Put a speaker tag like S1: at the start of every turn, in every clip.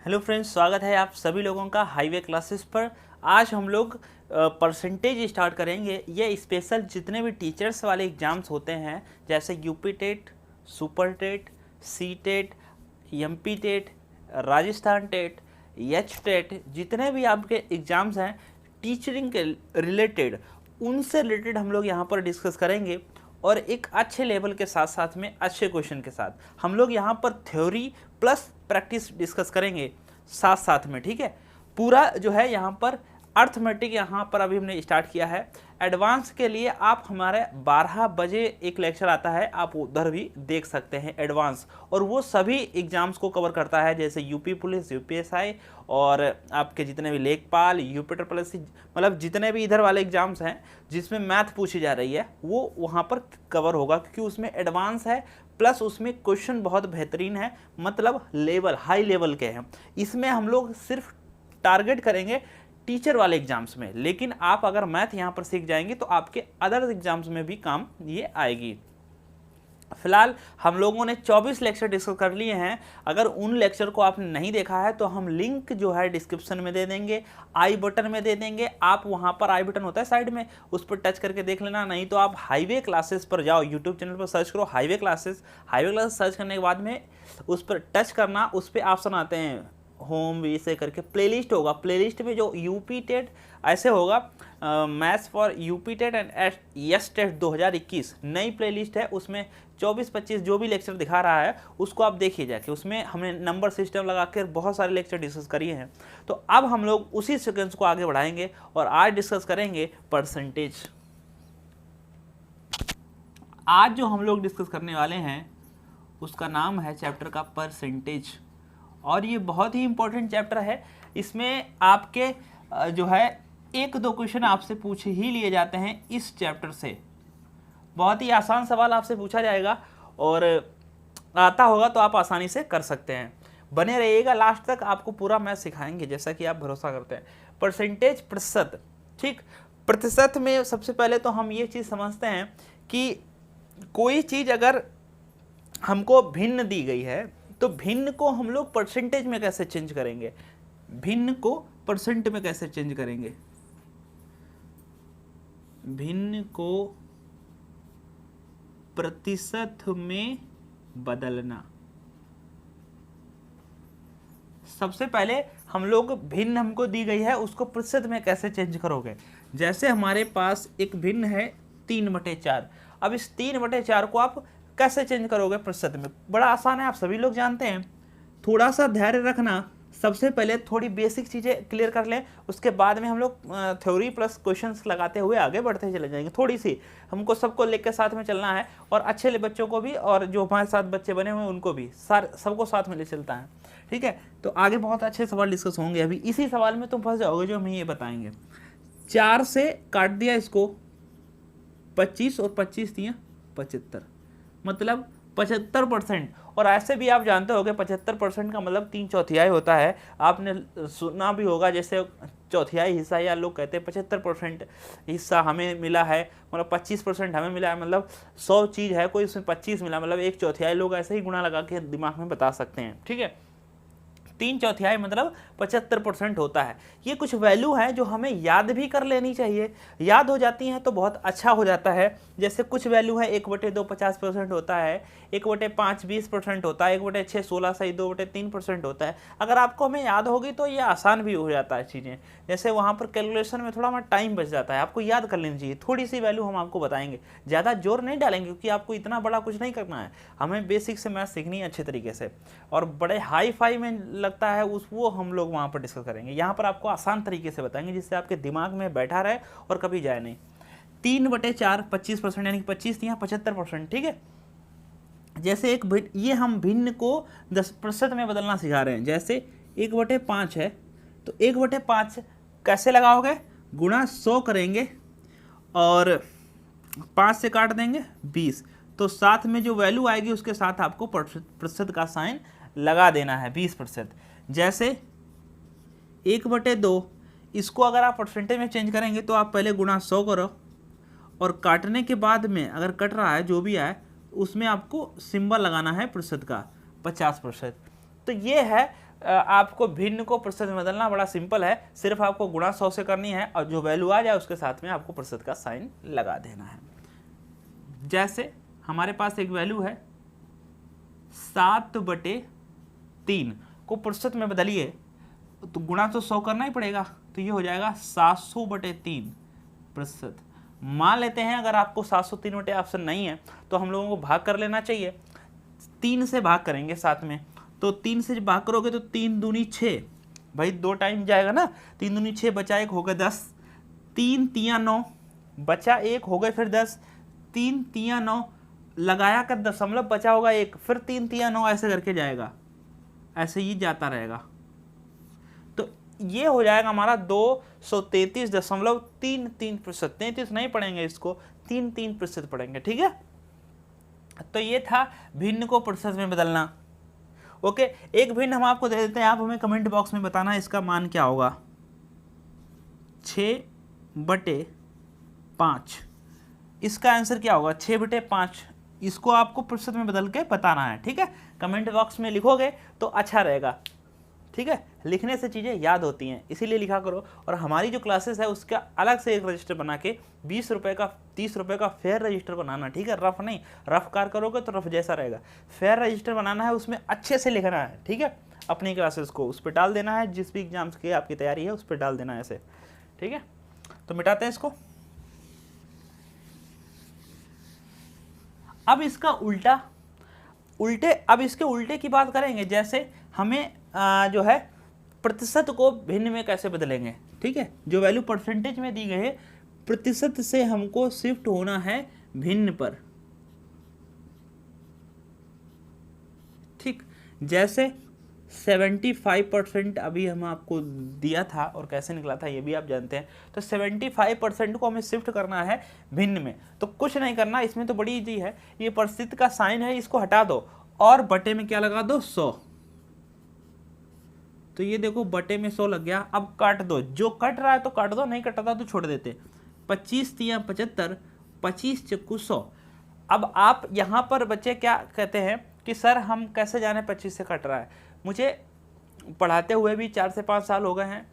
S1: Hello friends, स्वागत है आप सभी लोगों का हाईवे क्लासेस पर। आज हम लोग परसेंटेज स्टार्ट करेंगे। ये स्पेशल जितने भी टीचर्स वाले एग्ज़ाम्स होते हैं जैसे UP TET, super TET, C TET, MP TET, Rajasthan TET, H TET, जितने भी आपके एग्ज़ाम्स हैं टीचरिंग के रिलेटेड, उनसे रिलेटेड हम लोग यहाँ पर डिस्कस करेंगे। और एक अच्छे लेवल के साथ साथ में अच्छे क्वेश्चन के साथ हम लोग यहाँ पर थ्योरी प्लस प्रैक्टिस डिस्कस करेंगे साथ साथ में। ठीक है, पूरा जो है यहाँ पर अर्थमेटिक यहाँ पर अभी हमने स्टार्ट किया है। एडवांस के लिए आप हमारे 12 बजे एक लेक्चर आता है, आप उधर भी देख सकते हैं एडवांस, और वो सभी एग्जाम्स को कवर करता है जैसे यूपी पुलिस, यूपीएसआई और आपके जितने भी लेखपाल, यूपी ट्रिपल एस, मतलब जितने भी इधर वाले एग्जाम्स हैं जिसमें मैथ पूछी जा रही है वो वहाँ पर कवर होगा, क्योंकि उसमें एडवांस है प्लस उसमें क्वेश्चन बहुत बेहतरीन है, मतलब लेवल हाई लेवल के हैं। इसमें हम लोग सिर्फ टारगेट करेंगे टीचर वाले एग्जाम्स में, लेकिन आप अगर मैथ यहाँ पर सीख जाएंगे तो आपके अदर एग्जाम्स में भी काम ये आएगी। फिलहाल हम लोगों ने 24 लेक्चर डिस्कस कर लिए हैं। अगर उन लेक्चर को आपने नहीं देखा है तो हम लिंक जो है डिस्क्रिप्शन में दे देंगे, आई बटन में दे देंगे। आप वहाँ पर आई बटन होता है साइड में, उस पर टच करके देख लेना, नहीं तो आप हाईवे क्लासेस पर जाओ, यूट्यूब चैनल पर सर्च करो highway classes. Highway classes search करने के बाद में उस पर टच करना, उस पर ऑप्शन आते हैं होम ऐसे करके, प्लेलिस्ट होगा। प्लेलिस्ट में जो यूपी टेट ऐसे होगा, maths for UP TET and S TET 2021 नई प्लेलिस्ट है, उसमें 24-25 जो भी लेक्चर दिखा रहा है उसको आप देखिए जाके। उसमें हमने नंबर सिस्टम लगा कर बहुत सारे लेक्चर डिस्कस करिए हैं। तो अब हम लोग उसी सीक्वेंस को आगे बढ़ाएंगे और आज डिस्कस करेंगे परसेंटेज। आज जो हम लोग डिस्कस करने वाले हैं उसका नाम है चैप्टर का परसेंटेज, और ये बहुत ही इंपॉर्टेंट चैप्टर है। इसमें आपके जो है 1-2 क्वेश्चन आपसे पूछ ही लिए जाते हैं इस चैप्टर से। बहुत ही आसान सवाल आपसे पूछा जाएगा और आता होगा तो आप आसानी से कर सकते हैं। बने रहिएगा लास्ट तक, आपको पूरा मैथ सिखाएंगे जैसा कि आप भरोसा करते हैं। परसेंटेज प्रतिशत, ठीक। प्रतिशत में सबसे पहले तो हम ये चीज़ समझते हैं कि कोई चीज़ अगर हमको भिन्न दी गई है तो भिन्न को हम लोग परसेंटेज में कैसे चेंज करेंगे, भिन्न को परसेंट में कैसे चेंज करेंगे, भिन्न को प्रतिशत में बदलना। सबसे पहले हम लोग भिन्न हमको दी गई है उसको प्रतिशत में कैसे चेंज करोगे। जैसे हमारे पास एक भिन्न है 3/4। अब इस 3/4 को आप कैसे चेंज करोगे प्रतिशत में, बड़ा आसान है, आप सभी लोग जानते हैं। थोड़ा सा धैर्य रखना, सबसे पहले थोड़ी बेसिक चीज़ें क्लियर कर लें, उसके बाद में हम लोग थ्योरी प्लस क्वेश्चंस लगाते हुए आगे बढ़ते चले जाएंगे। थोड़ी सी हमको सबको लेकर साथ में चलना है, और अच्छे बच्चों को भी और जो हमारे साथ बच्चे बने हुए हैं उनको भी, सबको साथ में ले चलता है। ठीक है, तो आगे बहुत अच्छे सवाल डिस्कस होंगे। अभी इसी सवाल में तुम फंस जाओगे जो हमें ये बताएंगे। 4 से काट दिया इसको 25 और 25 दिया 75, मतलब 75%। और ऐसे भी आप जानते होंगे 75% का मतलब 3/4 होता है। आपने सुना भी होगा जैसे चौथाई हिस्सा, या लोग कहते हैं 75% हिस्सा हमें मिला है, मतलब 25% हमें मिला है, मतलब 100 चीज़ है, कोई उसमें 25 मिला, मतलब 1/4। लोग ऐसे ही गुणा लगा के दिमाग में बता सकते हैं। ठीक है, 3/4 मतलब 75% होता है। ये कुछ वैल्यू है जो हमें याद भी कर लेनी चाहिए, याद हो जाती हैं तो बहुत अच्छा हो जाता है। जैसे कुछ वैल्यू है 1/2 50% होता है, 1/5 20% होता है, 1/6 16 सही, 2/3% होता है। अगर आपको हमें याद होगी तो ये आसान भी हो जाता है चीज़ें। जैसे वहाँ पर कैलकुलेशन में थोड़ा हमारा टाइम बच जाता है, आपको याद कर लेनी चाहिए। थोड़ी सी वैल्यू हम आपको बताएंगे, ज़्यादा जोर नहीं डालेंगे क्योंकि आपको इतना बड़ा कुछ नहीं करना है, हमें बेसिक से मैथ सीखनी है अच्छे तरीके से। और बड़े हाई फाई में लगता है वो हम लोग वहाँ पर डिस्कस करेंगे। यहाँ पर आपको आसान तरीके से बताएंगे जिससे आपके दिमाग में बैठा रहे और कभी जाए नहीं। 3/4 25%, यानी कि 25 यहाँ 75%। ठीक है, जैसे ये हम भिन्न को 10% में बदलना सिखा रहे हैं। जैसे 1/5 है तो 1/5 कैसे लगाओगे, गुणा 100 करेंगे और 5 से काट देंगे 20, तो साथ में जो वैल्यू आएगी उसके साथ आपको प्रतिशत का साइन लगा देना है, 20%। जैसे 1/2, इसको अगर आप परसेंटेज में चेंज करेंगे तो आप पहले गुणा 100 करो और काटने के बाद में अगर कट रहा है जो भी आए उसमें आपको सिंबल लगाना है प्रतिशत का 50%। तो ये है आपको भिन्न को प्रतिशत में बदलना बड़ा सिंपल है, सिर्फ आपको गुणा 100 से करनी है और जो वैल्यू आ जाए उसके साथ में आपको प्रतिशत का साइन लगा देना है। जैसे हमारे पास एक वैल्यू है 7/3 को प्रतिशत में बदलिए तो गुणा तो 100 करना ही पड़ेगा, तो ये हो जाएगा 700/3 प्रतिशत। मान लेते हैं अगर आपको 703 ऑप्शन नहीं है तो हम लोगों को भाग कर लेना चाहिए, 3 से भाग करेंगे साथ में, तो 3 से भाग करोगे तो 3 दूनी 6, भाई 2 टाइम जाएगा ना, 3 दूनी 6 बचा 1 हो गए 10, 3 तिया 9 बचा 1 हो गए फिर 10, 3 तिया 9 लगाया कर दशमलव बचा होगा 1, फिर 3 तिया 9 ऐसे करके जाएगा, ऐसे ही जाता रहेगा। तो ये हो जाएगा हमारा 233.33%। 33 नहीं पढ़ेंगे इसको, 3% पढ़ेंगे, ठीक है। तो ये था भिन्न को प्रतिशत में बदलना। ओके, एक भिन्न हम आपको दे देते हैं, आप हमें कमेंट बॉक्स में बताना इसका मान क्या होगा। 6/5, इसका आंसर क्या होगा? 6/5। इसको आपको प्रतिशत में बदल के बताना है, ठीक है। कमेंट बॉक्स में लिखोगे तो अच्छा रहेगा, ठीक है। लिखने से चीज़ें याद होती हैं, इसीलिए लिखा करो। और हमारी जो क्लासेस है उसका अलग से एक रजिस्टर बना के 20 रुपये का 30 रुपये का फेयर रजिस्टर बनाना, ठीक है। रफ नहीं, रफ कार करोगे तो रफ जैसा रहेगा, फेयर रजिस्टर बनाना है, उसमें अच्छे से लिखना है, ठीक है। अपनी क्लासेस को उस पर डाल देना है, जिस भी एग्जाम्स की आपकी तैयारी है उस पर डाल देना है ऐसे, ठीक है। तो मिटाते हैं इसको। अब इसका अब इसके उल्टे की बात करेंगे, जैसे हमें जो है प्रतिशत को भिन्न में कैसे बदलेंगे, ठीक है। जो वैल्यू परसेंटेज में दी गई है, प्रतिशत से हमको शिफ्ट होना है भिन्न पर, ठीक। जैसे 75% अभी हम आपको दिया था और कैसे निकला था ये भी आप जानते हैं। तो 75% को हमें शिफ्ट करना है भिन्न में, तो कुछ नहीं करना, इसमें तो बड़ी इजी है। ये प्रतिशत का साइन है, इसको हटा दो और बटे में क्या लगा दो? 100। तो ये देखो बटे में 100 लग गया। अब काट दो, जो कट रहा है तो काट दो, नहीं कटा था तो छोड़ देते। 25 तिया 75, 25 चक्कू 100। अब आप यहाँ पर बच्चे क्या कहते हैं कि सर हम कैसे जाने 25 से कट रहा है? मुझे पढ़ाते हुए भी 4 से 5 साल हो गए हैं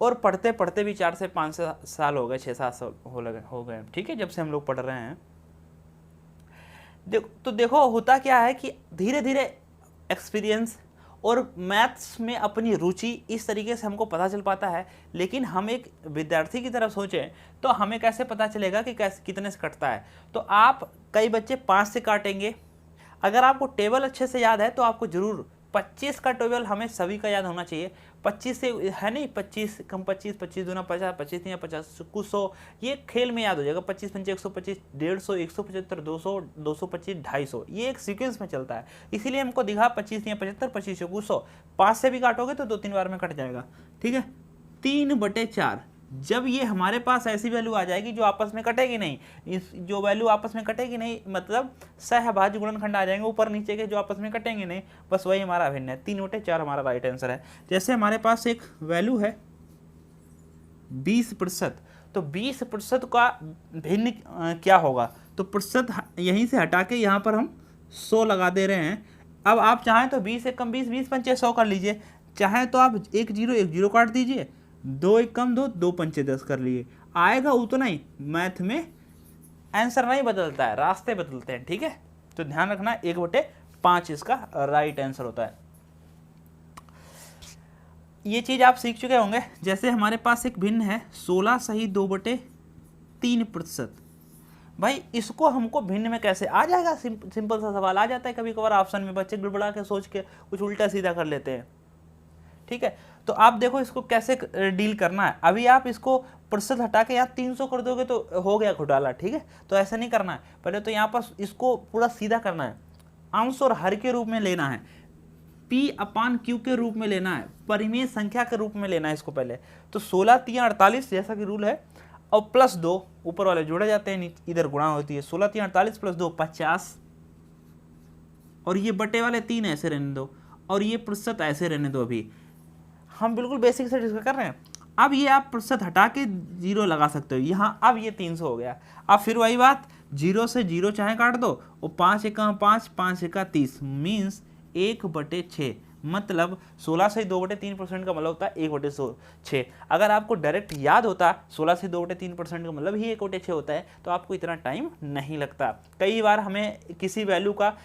S1: और पढ़ते पढ़ते भी 4 से 5 साल हो गए, 6-7 साल हो गए, ठीक है, जब से हम लोग पढ़ रहे हैं। देखो होता क्या है कि धीरे धीरे एक्सपीरियंस और मैथ्स में अपनी रुचि इस तरीके से हमको पता चल पाता है। लेकिन हम एक विद्यार्थी की तरफ सोचें तो हमें कैसे पता चलेगा कि कैसे कितने से कटता है? तो आप कई बच्चे 5 से काटेंगे। अगर आपको टेबल अच्छे से याद है तो आपको जरूर 25 का टेबल हमें सभी का याद होना चाहिए। 25 से है नहीं, 25 कम 25, 25 दूना 50, 25 या 50 कुछ 100, ये खेल में याद हो जाएगा। 25 पंचे 125, 150, 175, 200, 225, 250, ये एक सीक्वेंस में चलता है। इसीलिए हमको दिखा 25 या 75, 25 कुछ 100। 5 से भी काटोगे तो 2-3 बार में कट जाएगा, ठीक है। 3/4, जब ये हमारे पास ऐसी वैल्यू आ जाएगी जो आपस में कटेगी नहीं, इस जो वैल्यू आपस में कटेगी नहीं मतलब सहभाज्य गुणनखंड आ जाएंगे ऊपर नीचे के, जो आपस में कटेंगे नहीं, बस वही हमारा अभिन्न है। 3/4 हमारा राइट आंसर है। जैसे हमारे पास एक वैल्यू है 20%, तो 20% का भिन्न क्या होगा? तो प्रतिशत यहीं से हटा के यहाँ पर हम 100 लगा दे रहे हैं। अब आप चाहें तो 20 से कम 20, 20 पंचे 100 कर लीजिए, चाहें तो आप 1 0 काट दीजिए, 2 1 कम 2, 2 पंचे 10 कर लिए, आएगा उतना ही। मैथ में आंसर नहीं बदलता है, रास्ते बदलते हैं, ठीक है। तो ध्यान रखना 1/5 इसका राइट आंसर होता है। ये चीज आप सीख चुके होंगे। जैसे हमारे पास एक भिन्न है 16 सही 2/3%। भाई इसको हमको भिन्न में कैसे आ जाएगा? सिंपल सा सवाल आ जाता है कभी कभार ऑप्शन में, बच्चे गड़बड़ा के सोच के कुछ उल्टा सीधा कर लेते हैं, ठीक है। तो आप देखो इसको कैसे डील करना है। अभी आप इसको प्रतिशत हटा के यहाँ 300 कर दोगे तो हो गया घोटाला, ठीक है। तो ऐसा नहीं करना है, पहले तो यहाँ पर इसको पूरा सीधा करना है, अंश और हर के रूप में लेना है, P/Q के रूप में लेना है, परिमेय संख्या के रूप में लेना है इसको पहले। तो 16 3 48 जैसा कि रूल है, और +2 ऊपर वाले जोड़े जाते हैं, इधर गुणा होती है। 16 3 48 +2 50, और ये बटे वाले 3 ऐसे रहने दो, और ये प्रतिशत ऐसे रहने दो। अभी हम बिल्कुल बेसिक से डिस्कस कर रहे हैं। अब ये आप प्रतिशत हटा के 0 लगा सकते हो यहाँ। अब ये 300 हो गया। अब फिर वही बात, 0 से 0 चाहे काट दो, और 5 × 5, 5 × 30 मीन्स 1/6। मतलब 16 से 2/3% का मतलब होता है 1/6। अगर आपको डायरेक्ट याद होता 16 से 2/3% का मतलब ही 1/6 होता है तो आपको इतना टाइम नहीं लगता। कई बार हमें किसी वैल्यू का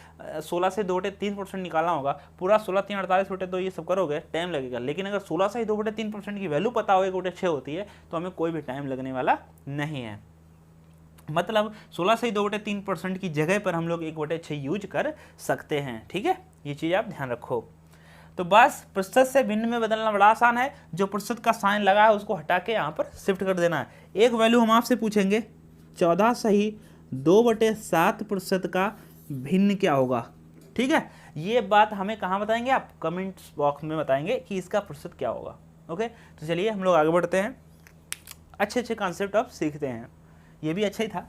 S1: 16 से 2/3% निकालना होगा, पूरा 16 3 48 बटे 2 ये सब करोगे टाइम लगेगा, लेकिन अगर 16 से 2/3% की वैल्यू पता हो 1/6 होती है तो हमें कोई भी टाइम लगने वाला नहीं है। मतलब 16 से 2/3% की जगह पर हम लोग 1/6 यूज कर सकते हैं। ठीक है, ये चीज़ आप ध्यान रखो। तो बस प्रतिशत से भिन्न में बदलना बड़ा आसान है, जो प्रतिशत का साइन लगा है उसको हटा के यहाँ पर शिफ्ट कर देना है। एक वैल्यू हम आपसे पूछेंगे 14 सही 2/7% का भिन्न क्या होगा। ठीक है, ये बात हमें कहाँ बताएंगे आप, कमेंट्स बॉक्स में बताएंगे कि इसका प्रतिशत क्या होगा। ओके, तो चलिए हम लोग आगे बढ़ते हैं, अच्छे अच्छे कॉन्सेप्ट आप सीखते हैं। ये भी अच्छा ही था।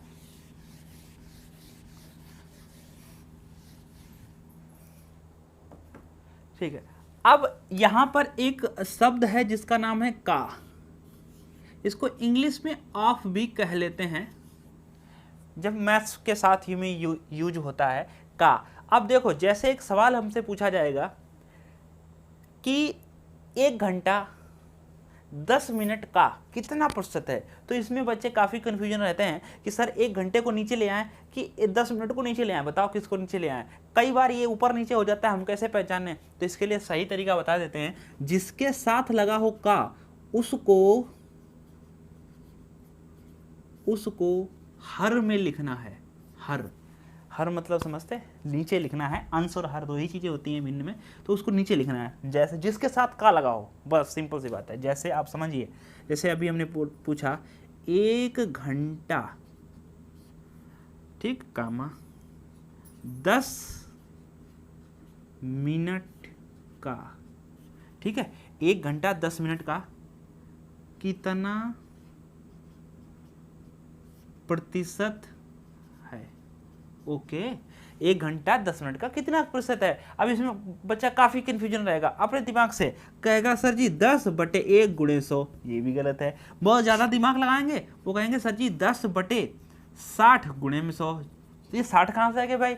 S1: ठीक है, अब यहां पर एक शब्द है जिसका नाम है का, इसको इंग्लिश में ऑफ भी कह लेते हैं, जब मैथ्स के साथ ही में यूज होता है का। अब देखो, जैसे एक सवाल हमसे पूछा जाएगा कि 1 घंटा 10 मिनट का कितना प्रतिशत है, तो इसमें बच्चे काफ़ी कन्फ्यूजन रहते हैं कि सर 1 घंटे को नीचे ले आएं कि 10 मिनट को नीचे ले आएं, बताओ किसको नीचे ले आएं। कई बार ये ऊपर नीचे हो जाता है, हम कैसे पहचानें, तो इसके लिए सही तरीका बता देते हैं। जिसके साथ लगा हो का उसको हर में लिखना है। हर मतलब समझते हैं, नीचे लिखना है। अंश और हर दो ही चीज़ें होती हैं भिन्न में, तो उसको नीचे लिखना है। जैसे जिसके साथ का लगा हो, बस सिंपल सी बात है। जैसे आप समझिए, जैसे अभी हमने पूछा 1 घंटा, ठीक, कामा 10 मिनट का, ठीक है, 1 घंटा 10 मिनट का कितना प्रतिशत है। ओके, 1 घंटा 10 मिनट का कितना प्रतिशत है। अब इसमें बच्चा काफी कंफ्यूजन रहेगा, अपने दिमाग से कहेगा सर जी 10/1 × 100, ये भी गलत है। बहुत ज्यादा दिमाग लगाएंगे, वो कहेंगे सर जी 10/60 × 100। ये 60 कहाँ से आ गया भाई,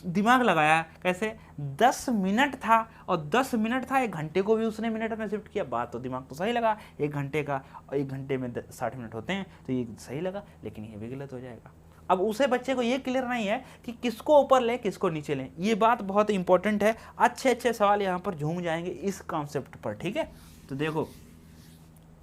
S1: दिमाग लगाया कैसे। 10 मिनट था और 10 मिनट था, 1 घंटे को भी उसने मिनट में शिफ्ट किया, बात तो दिमाग तो सही लगा। 1 घंटे का और 1 घंटे में 60 मिनट होते हैं, तो ये सही लगा, लेकिन ये भी गलत हो जाएगा। अब उसे बच्चे को ये क्लियर नहीं है कि किसको ऊपर लें किसको नीचे लें। ये बात बहुत इंपॉर्टेंट है, अच्छे अच्छे सवाल यहाँ पर झूम जाएंगे इस कॉन्सेप्ट पर। ठीक है, तो देखो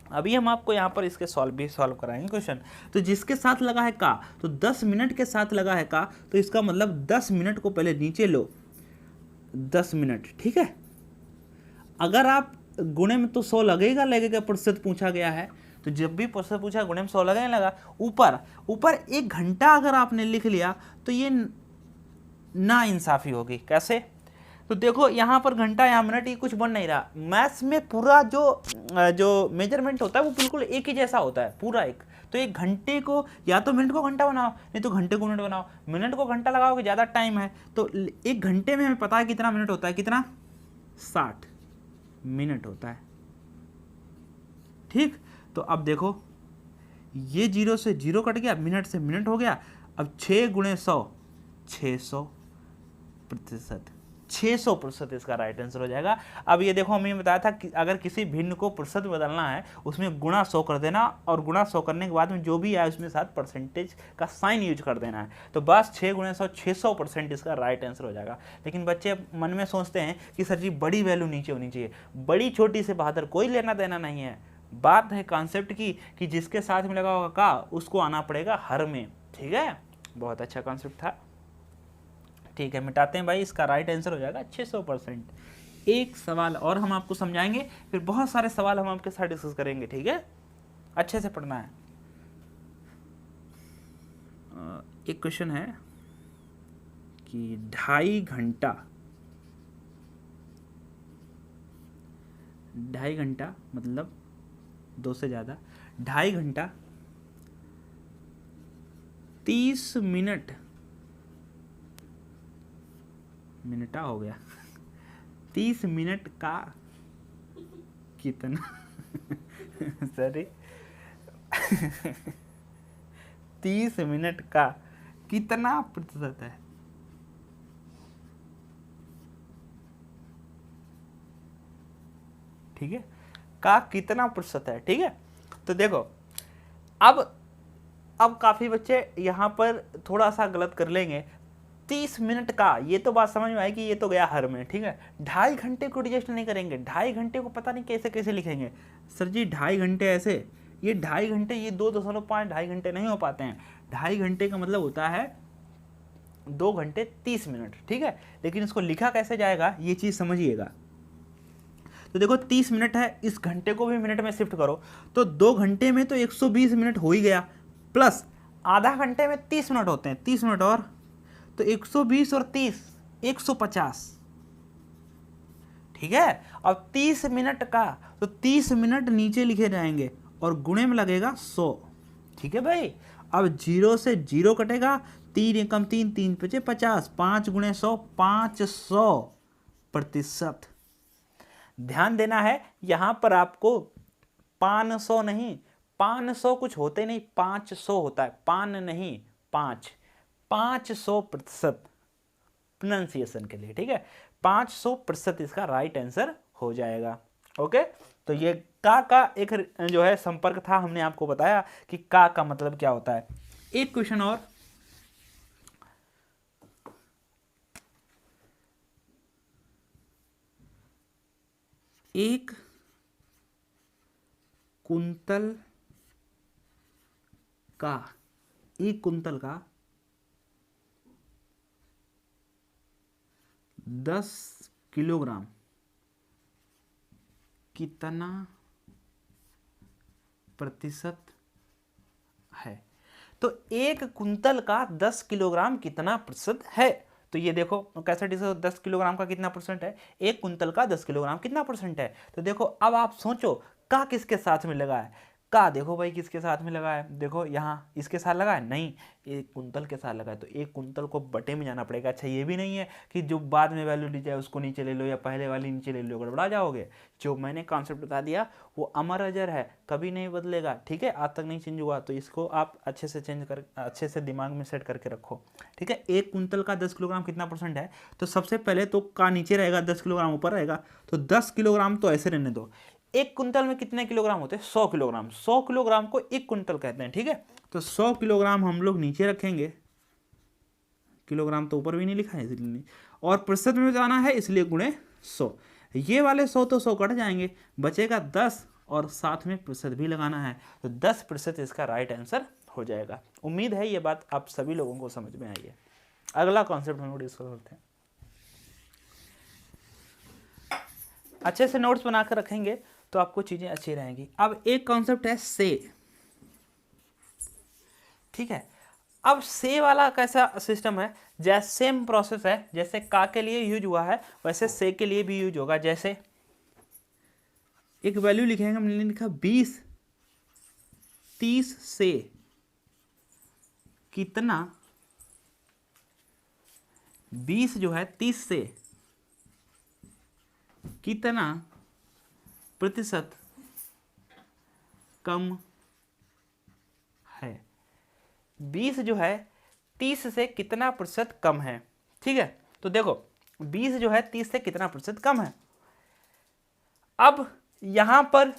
S1: अभी हम आपको यहाँ पर इसके सॉल्व कराएंगे क्वेश्चन। तो जिसके साथ लगा है का, तो 10 मिनट के साथ लगा है का, तो इसका मतलब 10 मिनट को पहले नीचे लो, 10 मिनट। ठीक है, अगर आप गुणे में तो 100 लगेगा, प्रतिशत पूछा गया है, तो जब भी प्रतिशत पूछा गुणे में 100 लगने लगा। ऊपर 1 घंटा अगर आपने लिख लिया तो ये ना इंसाफी होगी। कैसे, तो देखो यहाँ पर घंटा यहाँ मिनट, ये कुछ बन नहीं रहा। मैथ्स में पूरा जो मेजरमेंट होता है वो बिल्कुल एक ही जैसा होता है, पूरा एक। तो 1 घंटे को या तो मिनट को घंटा बनाओ, नहीं तो घंटे को मिनट बनाओ। मिनट को घंटा लगाओगे ज़्यादा टाइम है, तो 1 घंटे में हमें पता है कितना मिनट होता है, कितना 60 मिनट होता है। ठीक, तो अब देखो ये 0 से 0 कट गया, मिनट से मिनट हो गया। अब 6 × 100 600%, 600% इसका राइट आंसर हो जाएगा। अब ये देखो, हमें बताया था कि अगर किसी भिन्न को प्रतिशत बदलना है उसमें गुणा 100 कर देना, और गुणा 100 करने के बाद में जो भी आए उसमें साथ परसेंटेज का साइन यूज कर देना है। तो बस 6 × 100 600% इसका राइट आंसर हो जाएगा। लेकिन बच्चे मन में सोचते हैं कि सर जी बड़ी वैल्यू नीचे होनी चाहिए। बड़ी छोटी से बहादुर कोई लेना देना नहीं है। बात है कॉन्सेप्ट की कि जिसके साथ में लगा होगा का उसको आना पड़ेगा हर में। ठीक है, बहुत अच्छा कॉन्सेप्ट था। ठीक है, मिटाते हैं भाई, इसका राइट आंसर हो जाएगा 600%। एक सवाल और हम आपको समझाएंगे, फिर बहुत सारे सवाल हम आपके साथ डिस्कस करेंगे। ठीक है, अच्छे से पढ़ना है। एक क्वेश्चन है कि 2.5 घंटा मतलब 2 से ज़्यादा, 2.5 घंटा 30 मिनटा हो गया, 30 मिनट का कितना सॉरी 30 मिनट का कितना प्रतिशत है। ठीक है, का कितना प्रतिशत है। ठीक है, तो देखो अब काफ़ी बच्चे यहाँ पर थोड़ा सा गलत कर लेंगे। 30 मिनट का, ये तो बात समझ में आई कि ये तो गया हर में। ठीक है, 2.5 घंटे को एडजस्ट नहीं करेंगे। 2.5 घंटे को पता नहीं कैसे कैसे लिखेंगे सर जी, 2.5 घंटे ऐसे, ये 2.5 घंटे, ये 2.5 2.5 घंटे नहीं हो पाते हैं। 2.5 घंटे का मतलब होता है 2 घंटे 30 मिनट। ठीक है, लेकिन इसको लिखा कैसे जाएगा ये चीज़ समझिएगा। तो देखो 30 मिनट है, इस घंटे को भी मिनट में शिफ्ट करो तो 2 घंटे में तो 120 मिनट हो ही गया, प्लस आधा घंटे में 30 मिनट होते हैं, 30 मिनट और, तो 120 और 30 150। ठीक है, अब 30 मिनट का तो 30 मिनट नीचे लिखे जाएंगे और गुणे में लगेगा 100। ठीक है भाई, अब 0 से 0 कटेगा, 3 एकम 3, 3 पचे 50, 5 गुणे 100 500%। ध्यान देना है यहाँ पर आपको 500 नहीं, 500 कुछ होते नहीं, 500 होता है, पान नहीं 500% प्रोनाउंसिएशन के लिए। ठीक है, 500% इसका राइट आंसर हो जाएगा। ओके, तो ये का एक जो है संपर्क था, हमने आपको बताया कि का मतलब क्या होता है। एक क्वेश्चन और, एक कुंतल का 10 किलोग्राम कितना प्रतिशत है। तो एक कुंतल का 10 किलोग्राम कितना प्रतिशत है, तो ये देखो कैसे 10 किलोग्राम का कितना परसेंट है, एक कुंतल का 10 किलोग्राम कितना परसेंट है। तो देखो अब आप सोचो का किसके साथ में लगा है, का देखो भाई किसके साथ में लगा है, देखो यहाँ इसके साथ लगा है, नहीं एक कुंतल के साथ लगा है, तो एक कुंतल को बटे में जाना पड़ेगा। अच्छा ये भी नहीं है कि जो बाद में वैल्यू दी जाए उसको नीचे ले लो या पहले वाली नीचे ले लो, गड़बड़ा जाओगे। जो मैंने कॉन्सेप्ट बता दिया वो अमर अजर है, कभी नहीं बदलेगा। ठीक है, आज तक नहीं चेंज हुआ, तो इसको आप अच्छे से दिमाग में सेट करके रखो। ठीक है, एक कुंतल का 10 किलोग्राम कितना परसेंट है, तो सबसे पहले तो का नीचे रहेगा, 10 किलोग्राम ऊपर रहेगा, तो 10 किलोग्राम तो ऐसे रहने दो। एक कुंतल में कितने किलोग्राम होते हैं, 100 किलोग्राम, 100 किलोग्राम को एक कुंतल कहते हैं। ठीक है, तो 100 किलोग्राम हम लोग नीचे रखेंगे, किलोग्राम तो ऊपर भी नहीं लिखा है इसलिए नहीं, और प्रतिशत में जाना है इसलिए गुणे 100। ये वाले 100 तो 100 कट जाएंगे, बचेगा 10 और साथ में प्रतिशत भी लगाना है, तो 10% इसका राइट आंसर हो जाएगा। उम्मीद है ये बात आप सभी लोगों को समझ में आई है। अगला कॉन्सेप्ट हम लोग डिस्कस करते हैं। अच्छे से नोट्स बनाकर रखेंगे तो आपको चीजें अच्छी रहेंगी। अब एक कॉन्सेप्ट है से। ठीक है, अब से वाला कैसा सिस्टम है, जैसे सेम प्रोसेस है, जैसे का के लिए यूज हुआ है वैसे से के लिए भी यूज होगा। जैसे एक वैल्यू लिखेंगे, हमने लिखा 20 30 से कितना, 20 जो है 30 से कितना प्रतिशत कम है। 20 जो है 30 से कितना प्रतिशत कम है। ठीक है, तो देखो 20 जो है 30 से कितना प्रतिशत कम है। अब यहां पर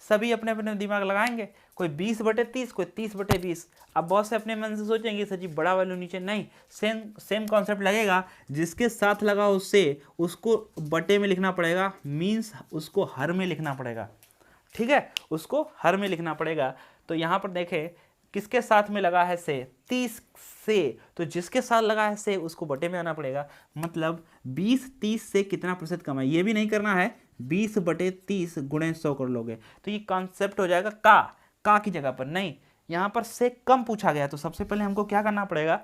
S1: सभी अपने अपने दिमाग लगाएंगे, कोई 20/30, कोई 30/20। अब बहुत से अपने मन से सोचेंगे सर जी बड़ा वैल्यू नीचे, नहीं, सेम कॉन्सेप्ट लगेगा, जिसके साथ लगा उससे उसको बटे में लिखना पड़ेगा, मीन्स उसको हर में लिखना पड़ेगा। ठीक है, उसको हर में लिखना पड़ेगा। तो यहाँ पर देखें किसके साथ में लगा है से, 30 से, तो जिसके साथ लगा है से उसको बटे में आना पड़ेगा। मतलब 20 30 से कितना प्रतिशत कम है, ये भी नहीं करना है, 20/30 गुणे 100 कर लोगे तो ये कॉन्सेप्ट हो जाएगा का की जगह पर। नहीं, यहाँ पर से कम पूछा गया, तो सबसे पहले हमको क्या करना पड़ेगा,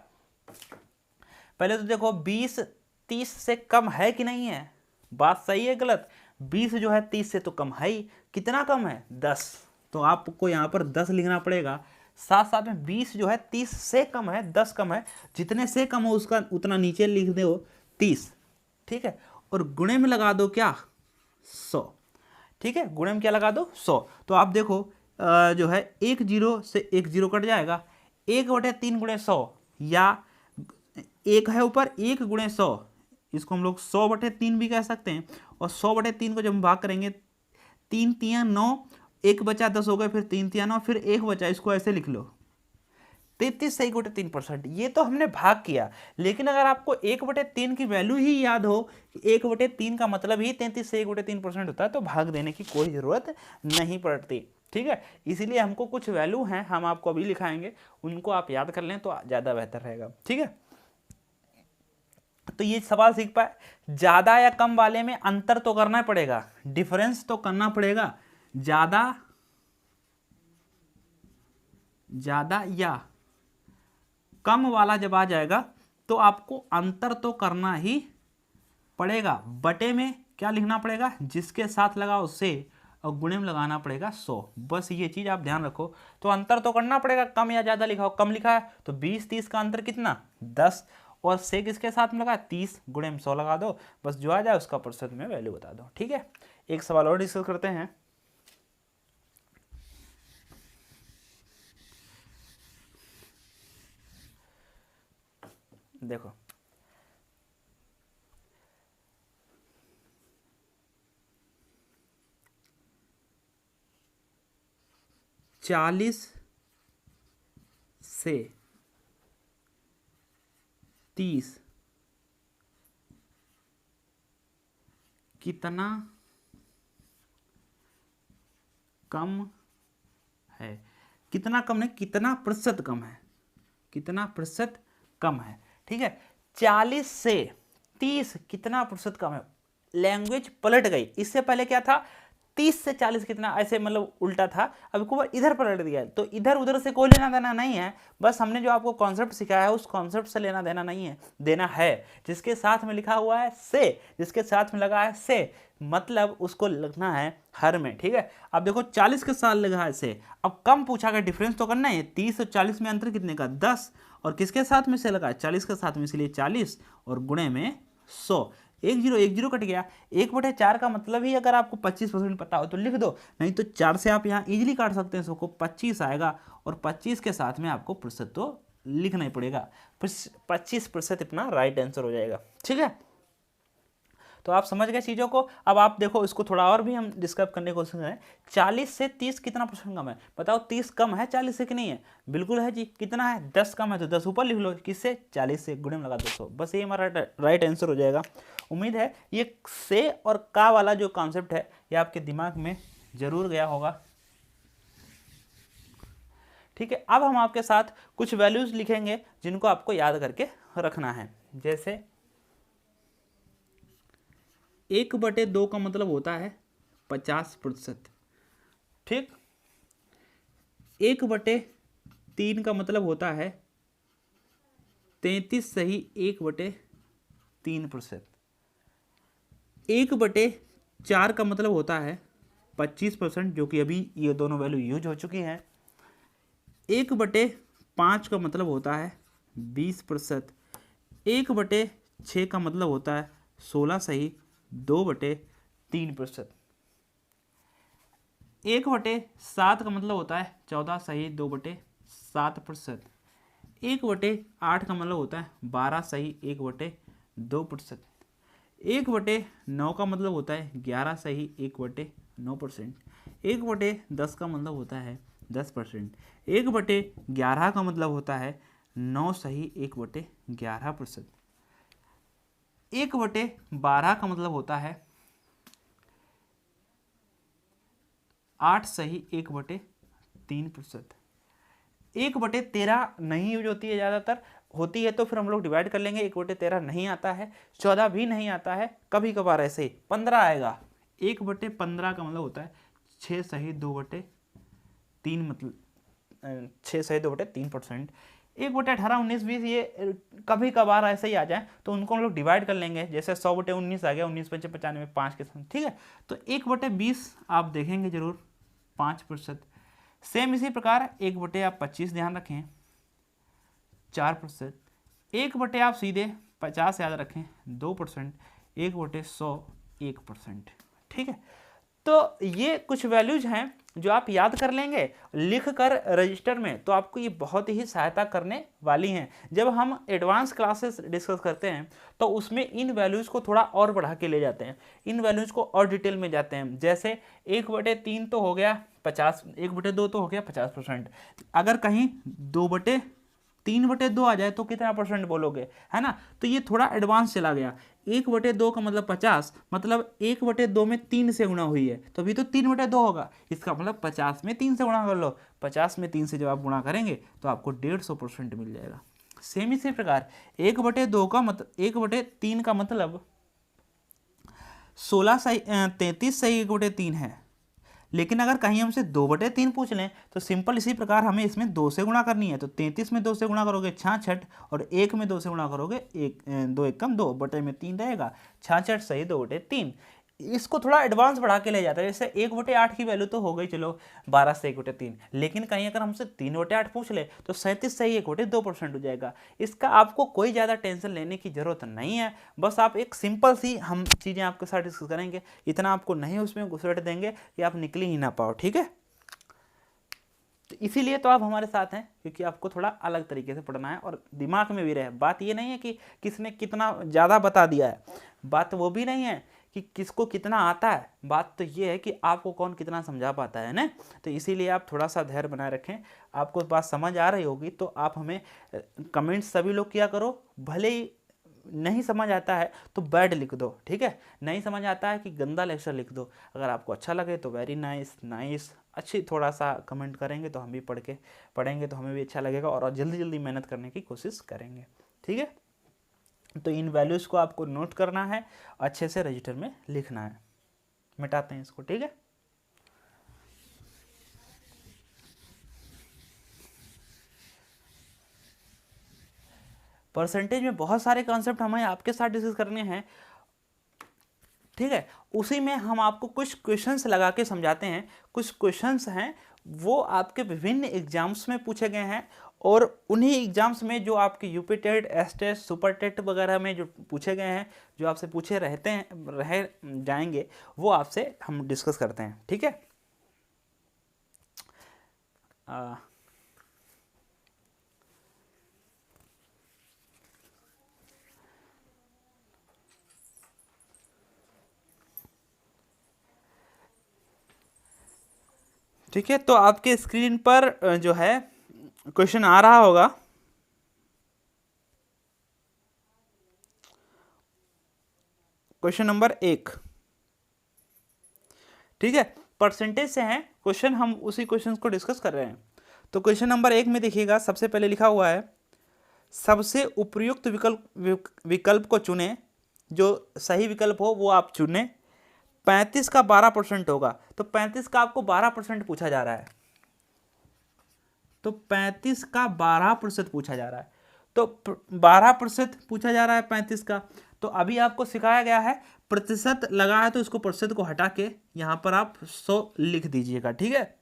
S1: पहले तो देखो 20 30 से कम है कि नहीं है, बात सही है गलत। 20 जो है 30 से तो कम है ही, कितना कम है 10, तो आपको यहाँ पर 10 लिखना पड़ेगा। साथ साथ में 20 जो है 30 से कम है, 10 कम है, जितने से कम हो उसका उतना नीचे लिख दो 30। ठीक है, और गुणे में लगा दो क्या 100। ठीक है, गुणे में क्या लगा दो 100। तो आप देखो जो है 1 0 से 1 0 कट जाएगा, 1/3 गुणे 100, या 1 है ऊपर 1 गुणे 100, इसको हम लोग 100/3 भी कह सकते हैं। और 100/3 को जब हम भाग करेंगे 3 तिया 9, 1 बचा 10 हो गए, फिर 3 तिया 9, फिर 1 बचा, इसको ऐसे लिख लो 33 से 1/3%। ये तो हमने भाग किया, लेकिन अगर आपको 1/3 की वैल्यू ही याद हो कि 1/3 का मतलब ही 33 से 1/3% होता है, तो भाग देने की कोई ज़रूरत नहीं पड़ती। ठीक है, इसीलिए हमको कुछ वैल्यू हैं, हम आपको अभी लिखाएंगे, उनको आप याद कर लें तो ज़्यादा बेहतर रहेगा। ठीक है, तो ये सवाल सीख पाए, ज़्यादा या कम वाले में अंतर तो करना पड़ेगा, डिफरेंस तो करना पड़ेगा। ज़्यादा या कम वाला जब आ जाएगा तो आपको अंतर तो करना ही पड़ेगा। बटे में क्या लिखना पड़ेगा, जिसके साथ लगा उससे, और गुणे में लगाना पड़ेगा 100। बस ये चीज़ आप ध्यान रखो। तो अंतर तो करना पड़ेगा, कम या ज़्यादा लिखा हो, कम लिखा है तो 20-30 का अंतर कितना 10, और से किसके साथ में लगा 30, गुणे में 100 लगा दो, बस जो आ जाए उसका प्रतिशत में वैल्यू बता दो। ठीक है, एक सवाल और डिस्कस करते हैं। देखो, चालीस से 30 कितना कम है, कितना कम है, कितना प्रतिशत कम है, कितना प्रतिशत कम है। ठीक है, 40 से 30 कितना प्रतिशत कम है, लैंग्वेज पलट गई। इससे पहले क्या था, 30 से 40 कितना, ऐसे मतलब उल्टा था, अब को इधर पलट दिया है, तो इधर उधर से कोई लेना देना नहीं है, बस हमने जो आपको कॉन्सेप्ट सिखाया है उस कॉन्सेप्ट से लेना देना नहीं है, देना है जिसके साथ में लिखा हुआ है से, जिसके साथ में लगा है से, मतलब उसको लिखना है हर में। ठीक है, अब देखो 40 के साथ लगा है से, अब कम पूछा गया, डिफरेंस तो करना है, 30 और 40 में अंतर कितने का 10, और किसके साथ में से लगा 40 के साथ में, इसलिए 40 और गुणे में 100, 1 0 कट गया। 1/4 का मतलब ही अगर आपको 25% पता हो तो लिख दो, नहीं तो 4 से आप यहाँ इजीली काट सकते हैं, इसको 25 आएगा, और 25 के साथ में आपको प्रतिशत तो लिखना ही पड़ेगा, 25% अपना राइट आंसर हो जाएगा। ठीक है, तो आप समझ गए चीज़ों को। अब आप देखो, इसको थोड़ा और भी हम डिस्कस करने की कोशिश करें। 40 से 30 कितना % कम है, बताओ 30 कम है 40 से कि नहीं है, बिल्कुल है जी। कितना है 10 कम है, तो 10 ऊपर लिख लो, किससे 40 से, गुणे में लगा 200, बस ये हमारा राइट आंसर हो जाएगा। उम्मीद है ये से और का वाला जो कॉन्सेप्ट है ये आपके दिमाग में जरूर गया होगा। ठीक है, अब हम आपके साथ कुछ वैल्यूज लिखेंगे जिनको आपको याद करके रखना है। जैसे 1/2 का मतलब होता है 50%। ठीक, 1/3 का मतलब होता है 33 सही 1/3%। 1/4 का मतलब होता है 25%, जो कि अभी ये दोनों वैल्यू यूज हो चुकी हैं। 1/5 का मतलब होता है 20%। 1/6 का मतलब होता है 16 सही 2/3%। 1/7 का मतलब होता है 14 सही 2/7%। 1/8 का मतलब होता है 12 सही 1/2%। 1/9 का मतलब होता है 11 सही 1/9%। 1/10 का मतलब होता है 10%। 1/11 का मतलब होता है 9 सही 1/11%। 1/12 का मतलब होता है 8 सही 1/3%। 1/13 नहीं यूज होती है, ज़्यादातर होती है तो फिर हम लोग डिवाइड कर लेंगे। 1/13 नहीं आता है, 14 भी नहीं आता है, कभी कभार ऐसे ही 15 आएगा। 1/15 का मतलब होता है 6 सही 2/3, मतलब 6 सही 2/3%। 1/18, 19, 20 ये कभी कभार ऐसे ही आ जाए तो उनको हम लोग डिवाइड कर लेंगे। जैसे 100/19 आ गया, 19 × 5 = 95, 5 के साथ। ठीक है, तो 1/20 आप देखेंगे जरूर 5%। सेम इसी प्रकार 1/25 ध्यान रखें 4%। 1/ आप सीधे 50 याद रखें 2%। 1/100 1%। ठीक है, तो ये कुछ वैल्यूज हैं जो आप याद कर लेंगे लिख कर रजिस्टर में, तो आपको ये बहुत ही सहायता करने वाली हैं। जब हम एडवांस क्लासेस डिस्कस करते हैं तो उसमें इन वैल्यूज़ को थोड़ा और बढ़ा के ले जाते हैं, इन वैल्यूज़ को और डिटेल में जाते हैं। जैसे 1/3 तो हो गया 50, 1/2 तो हो गया 50%। अगर कहीं 2/3/2 आ जाए तो कितना परसेंट बोलोगे, है ना। तो ये थोड़ा एडवांस चला गया। 1/2 का मतलब 50, मतलब 1/2 में 3 से गुणा हुई है, तो अभी तो 3/2 होगा। इसका मतलब 50 में 3 से गुणा कर लो। 50 में 3 से जब आप गुणा करेंगे तो आपको 150% मिल जाएगा। सेम इसी प्रकार 1/2 का मतलब 1/3 का मतलब 33 सही 1/3 है। लेकिन अगर कहीं हमसे 2/3 पूछ लें तो सिंपल इसी प्रकार हमें इसमें 2 से गुणा करनी है। तो 33 में 2 से गुणा करोगे 66, और 1 में 2 से गुणा करोगे 2 एकम 2 बटे में 3 रहेगा, 66 सही 2/3। इसको थोड़ा एडवांस बढ़ा के ले जाता है। जैसे 1/8 की वैल्यू तो हो गई चलो 12 से 1/3, लेकिन कहीं अगर हमसे 3/8 पूछ ले तो 37 सही 1/2% हो जाएगा। इसका आपको कोई ज़्यादा टेंशन लेने की जरूरत नहीं है। बस आप एक सिंपल सी हम चीज़ें आपके साथ डिस्कस करेंगे, इतना आपको नहीं उसमें घुसड़ देंगे कि आप निकल ही ना पाओ, ठीक है। तो इसीलिए तो आप हमारे साथ हैं, क्योंकि आपको थोड़ा अलग तरीके से पढ़ना है और दिमाग में भी रहे। बात ये नहीं है कि किसने कितना ज़्यादा बता दिया है, बात वो भी नहीं है कि किसको कितना आता है, बात तो ये है कि आपको कौन कितना समझा पाता है ना। तो इसीलिए आप थोड़ा सा धैर्य बनाए रखें। आपको बात समझ आ रही होगी तो आप हमें कमेंट्स सभी लोग किया करो। भले ही नहीं समझ आता है तो बैड लिख दो, ठीक है। नहीं समझ आता है कि गंदा लेक्चर लिख दो। अगर आपको अच्छा लगे तो वेरी नाइस नाइस, अच्छी थोड़ा सा कमेंट करेंगे तो हम भी पढ़ेंगे तो हमें भी अच्छा लगेगा और जल्दी जल्दी मेहनत करने की कोशिश करेंगे, ठीक है। तो इन वैल्यूज़ को आपको नोट करना है, अच्छे से रजिस्टर में लिखना है। मिटाते हैं इसको, ठीक है। परसेंटेज में बहुत सारे कॉन्सेप्ट हमें आपके साथ डिस्कस करने हैं, ठीक है। उसी में हम आपको कुछ क्वेश्चंस लगा के समझाते हैं। कुछ क्वेश्चंस हैं वो आपके विभिन्न एग्जाम्स में पूछे गए हैं, और उन्हीं एग्जाम्स में जो आपके UP TET, S TET, super TET वगैरह में जो पूछे गए हैं, जो आपसे पूछे रह जाएंगे, वो आपसे हम डिस्कस करते हैं, ठीक है। ठीक है, तो आपके स्क्रीन पर जो है क्वेश्चन आ रहा होगा। क्वेश्चन नंबर 1, ठीक है, परसेंटेज से है क्वेश्चन, हम उसी क्वेश्चन को डिस्कस कर रहे हैं। तो क्वेश्चन नंबर 1 में देखिएगा, सबसे पहले लिखा हुआ है सबसे उपयुक्त विकल्प को चुने, जो सही विकल्प हो वो आप चुने। 35 का 12% होगा, तो 35 का आपको 12% पूछा जा रहा है। तो 35 का 12% पूछा जा रहा है, तो 12% पूछा जा रहा है 35 का। तो अभी आपको सिखाया गया है प्रतिशत लगा है, तो इसको प्रतिशत को हटा के यहां पर आप 100 लिख दीजिएगा, ठीक है।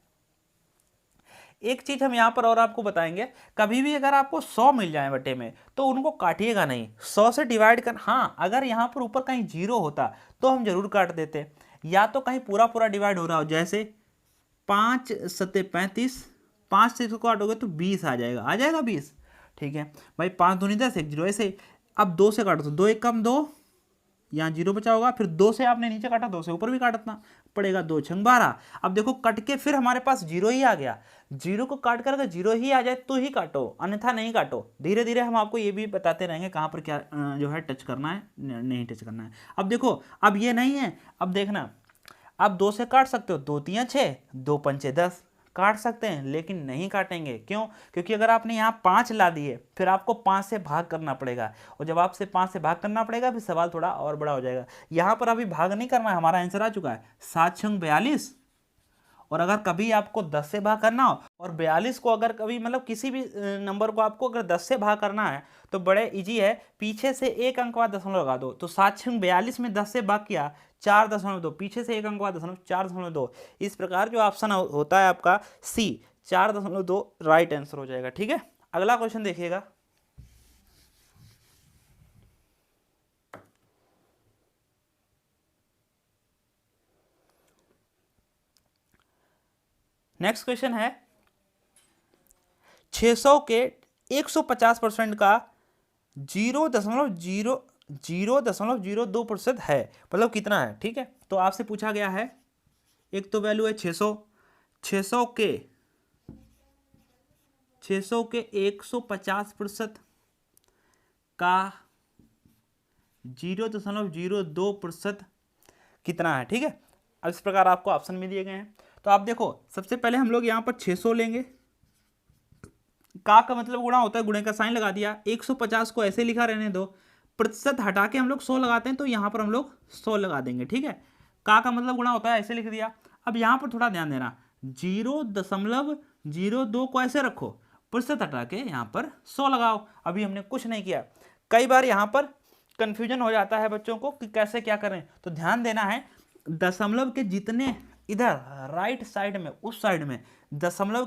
S1: एक चीज हम यहां पर और आपको बताएंगे, कभी भी अगर आपको 100 मिल जाए बटे में तो उनको काटिएगा नहीं, 100 से डिवाइड कर। हाँ, अगर यहां पर ऊपर कहीं 0 होता तो हम जरूर काट देते, या तो कहीं पूरा पूरा डिवाइड हो रहा हो, जैसे 5 सत्ते 35, 5 से इसको काटोगे तो 20 आ जाएगा 20, ठीक है भाई। 5 दूनी 10, 1 0 ऐसे। अब 2 से काटो तो 2 1 कम 2, यहाँ 0 बचा होगा, फिर 2 से आपने नीचे काटा, 2 से ऊपर भी काटना पड़ेगा, 2 छंग 12। अब देखो कट के फिर हमारे पास 0 ही आ गया। 0 को काट कर अगर 0 ही आ जाए तो ही काटो, अन्यथा नहीं काटो। धीरे धीरे हम आपको ये भी बताते रहेंगे कहाँ पर क्या जो है टच करना है, नहीं टच करना है। अब देखो, अब ये नहीं है, अब देखना, अब 2 से काट सकते हो, 2 3 6, 2 5 10 काट सकते हैं, लेकिन नहीं काटेंगे। क्यों? क्योंकि अगर आपने यहाँ 5 ला दिए फिर आपको 5 से भाग करना पड़ेगा, और जब आपसे 5 से भाग करना पड़ेगा फिर सवाल थोड़ा और बड़ा हो जाएगा। यहाँ पर अभी भाग नहीं करना है, हमारा आंसर आ चुका है 7 छंग 42। और अगर कभी आपको 10 से भाग करना हो, और 42 को अगर कभी मतलब किसी भी नंबर को आपको अगर 10 से भाग करना है तो बड़े इजी है, पीछे से एक अंक बाद दशमलव लगा दो। तो 7 छंग 42 में 10 से भाग किया 4.2, पीछे से एक अंक बाद दशमलव 4.2। इस प्रकार जो ऑप्शन होता है आपका सी 4.2 राइट आंसर हो जाएगा, ठीक है। अगला क्वेश्चन देखिएगा, नेक्स्ट क्वेश्चन है 600 के 150% का 0.002% है, मतलब कितना है। ठीक है, तो आपसे पूछा गया है, एक तो वैल्यू है 600, 600 के 150% का 0.02% कितना है। ठीक है, अब इस प्रकार आपको ऑप्शन भी दिए गए हैं। तो आप देखो, सबसे पहले हम लोग यहाँ पर 600 लेंगे, का मतलब गुणा होता है, गुणे का साइन लगा दिया। 150 को ऐसे लिखा रहने दो, प्रतिशत हटा के हम लोग 100 लगाते हैं, तो यहाँ पर हम लोग 100 लगा देंगे। ठीक है, का मतलब गुणा होता है, ऐसे लिख दिया। अब यहाँ पर थोड़ा ध्यान देना, 0.02 को ऐसे रखो, प्रतिशत हटा के यहाँ पर 100 लगाओ। अभी हमने कुछ नहीं किया। कई बार यहाँ पर कंफ्यूजन हो जाता है बच्चों को कि कैसे क्या करें, तो ध्यान देना है, दशमलव के जितने इधर राइट साइड में, उस साइड में दशमलव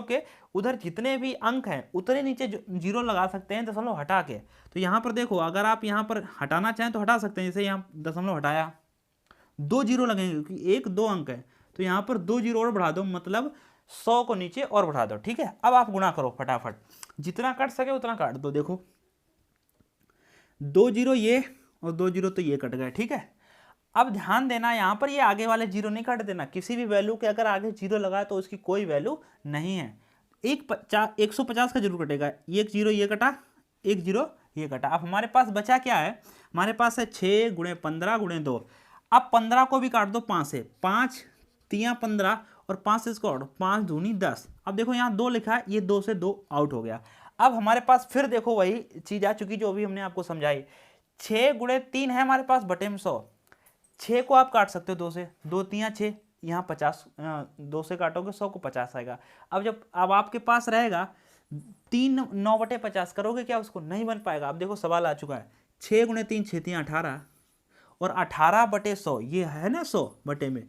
S1: के उधर जितने भी अंक हैं उतने नीचे जीरो लगा सकते हैं दशमलव हटा के। तो यहाँ पर देखो, अगर आप यहाँ पर हटाना चाहें तो हटा सकते हैं, जैसे यहाँ दशमलव हटाया, 2 जीरो लगेंगे क्योंकि 1 2 अंक है, तो यहाँ पर 2 जीरो और बढ़ा दो, मतलब 100 को नीचे और बढ़ा दो। ठीक है, अब आप गुणा करो फटाफट, जितना काट सके उतना काट दो। देखो 2 जीरो ये और 2 जीरो तो ये कट गए। ठीक है, अब ध्यान देना, यहाँ पर ये आगे वाले जीरो नहीं काट देना। किसी भी वैल्यू के अगर आगे जीरो लगाए तो उसकी कोई वैल्यू नहीं है। 150 का जरूर कटेगा, एक जीरो ये कटा, एक जीरो ये कटा। अब हमारे पास बचा क्या है, हमारे पास है 6 × 15 × 2। अब 15 को भी काट दो 5 से, 5 3 15 और 5 से इसको काटो, 5 दूनी 10। अब देखो यहाँ 2 लिखा है, ये 2 से 2 आउट हो गया। अब हमारे पास फिर देखो वही चीज़ आ चुकी जो अभी हमने आपको समझाई। 6 × 3 है हमारे पास बटे में 100। 6 को आप काट सकते हो 2 से, 2 3 6, यहाँ 50, 2 से काटोगे 100 को 50 आएगा। अब आपके पास रहेगा 3 9/50, करोगे क्या उसको, नहीं बन पाएगा। अब देखो सवाल आ चुका है, 6 × 3 6 3 18 और 18/100, ये है ना 100 बटे में।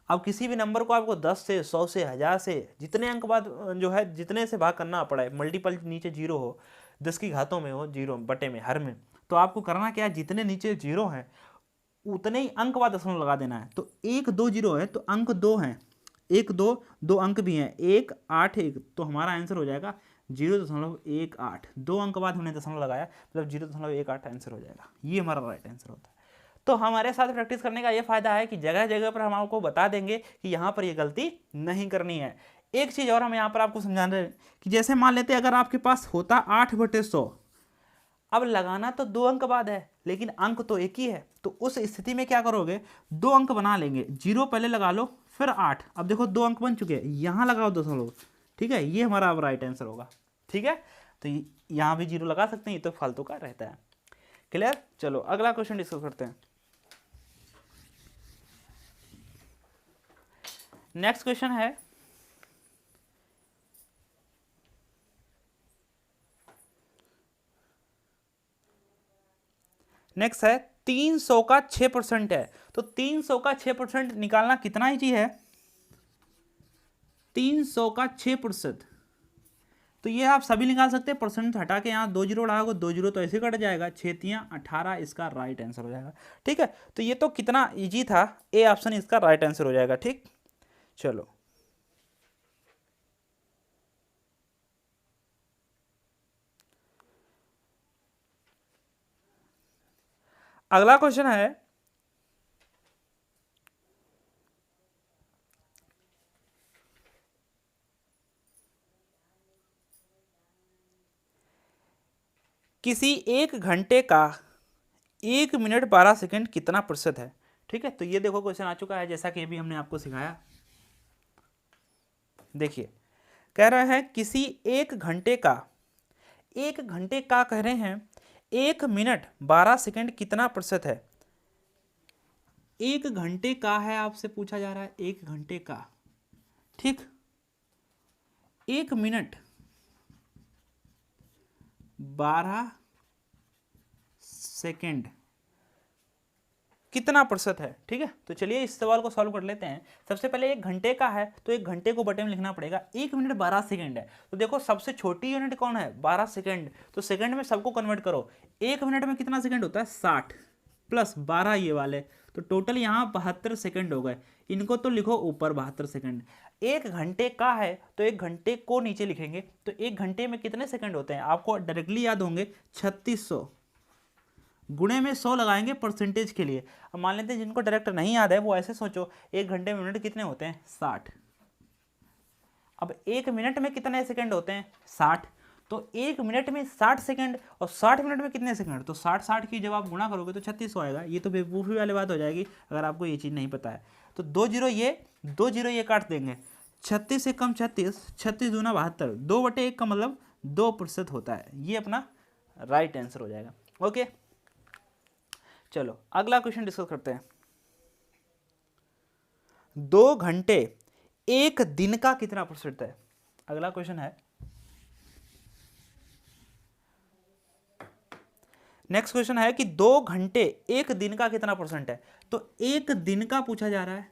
S1: अब किसी भी नंबर को आपको 10 से 100 से 1000 से जितने अंक बाद जो है जितने से भाग करना पड़ा है, मल्टीपल नीचे जीरो हो, 10 की घातों में हो, जीरो बटे में हर में, तो आपको करना क्या है, जितने नीचे जीरो हैं उतने ही अंक बाद दशमलव लगा देना है। तो 1 2 जीरो है तो अंक 2 हैं, 1 2 2 अंक भी हैं, 1 8 1, तो हमारा आंसर हो जाएगा 0.18। 2 अंक बाद हमने दशमलव लगाया, मतलब 0.18 आंसर हो जाएगा। ये हमारा राइट आंसर होता है। तो हमारे साथ प्रैक्टिस करने का ये फायदा है कि जगह जगह पर हम आपको बता देंगे कि यहाँ पर ये गलती नहीं करनी है। एक चीज़ और हम यहाँ पर आपको समझा रहे हैं कि जैसे मान लेते अगर आपके पास होता 8/100, अब लगाना तो 2 अंक बाद है लेकिन अंक तो एक ही है, तो उस स्थिति में क्या करोगे, 2 अंक बना लेंगे, 0 पहले लगा लो फिर 8। अब देखो 2 अंक बन चुके हैं, यहाँ लगाओ दशमलव। ठीक है, ये हमारा अब राइट आंसर होगा। ठीक है, तो यहाँ भी 0 लगा सकते हैं, ये तो फालतू का रहता है। क्लियर, चलो अगला क्वेश्चन डिस्कस करते हैं। नेक्स्ट क्वेश्चन है, नेक्स्ट है 300 का 6% है। तो 300 का 6% निकालना कितना ईजी है, 300 का 6%, तो ये आप सभी निकाल सकते हैं। परसेंट हटा के यहाँ 2 जीरो बढ़ाओगे, 2 जीरो तो ऐसे कट जाएगा, 6 3 18, इसका राइट आंसर हो जाएगा। ठीक है, तो ये तो कितना इजी था, ए ऑप्शन इसका राइट आंसर हो जाएगा। ठीक, चलो अगला क्वेश्चन है, किसी एक घंटे का 1 मिनट 12 सेकंड कितना प्रतिशत है। ठीक है, तो ये देखो क्वेश्चन आ चुका है, जैसा कि अभी हमने आपको सिखाया। देखिए कह रहा है किसी एक घंटे का, 1 घंटे का कह रहे हैं 1 मिनट 12 सेकंड कितना प्रतिशत है। 1 घंटे का है, आपसे पूछा जा रहा है 1 घंटे का। ठीक, 1 मिनट 12 सेकंड कितना प्रतिशत है। ठीक है, तो चलिए इस सवाल को सॉल्व कर लेते हैं। सबसे पहले 1 घंटे का है तो 1 घंटे को बटे में लिखना पड़ेगा। 1 मिनट 12 सेकंड है, तो देखो सबसे छोटी यूनिट कौन है, 12 सेकंड, तो सेकंड में सबको कन्वर्ट करो। 1 मिनट में कितना सेकंड होता है, 60 प्लस 12 ये वाले, तो टोटल यहाँ 72 सेकंड हो गए। इनको तो लिखो ऊपर 72 सेकंड। 1 घंटे का है तो 1 घंटे को नीचे लिखेंगे, तो 1 घंटे में कितने सेकंड होते हैं आपको डायरेक्टली याद होंगे 3600, गुणे में 100 लगाएंगे परसेंटेज के लिए। अब मान लेते हैं जिनको डायरेक्ट नहीं याद है वो ऐसे सोचो 1 घंटे में मिनट कितने होते हैं 60। अब 1 मिनट में कितने सेकंड होते हैं 60, तो 1 मिनट में 60 सेकंड और 60 मिनट में कितने सेकंड, तो 60 की जब आप गुणा करोगे तो 3600 आएगा। ये तो बेवकूफ़ी वाली बात हो जाएगी अगर आपको ये चीज़ नहीं पता है। तो 2 जीरो ये काट देंगे, 36 से कम 36, 36 दूना 72, 2/1 का मतलब 2% होता है। ये अपना राइट आंसर हो जाएगा। ओके, चलो अगला क्वेश्चन डिस्कस करते हैं। 2 घंटे 1 दिन का कितना परसेंट है? अगला क्वेश्चन है, नेक्स्ट क्वेश्चन है कि 2 घंटे 1 दिन का कितना परसेंट है? तो 1 दिन का पूछा जा रहा है,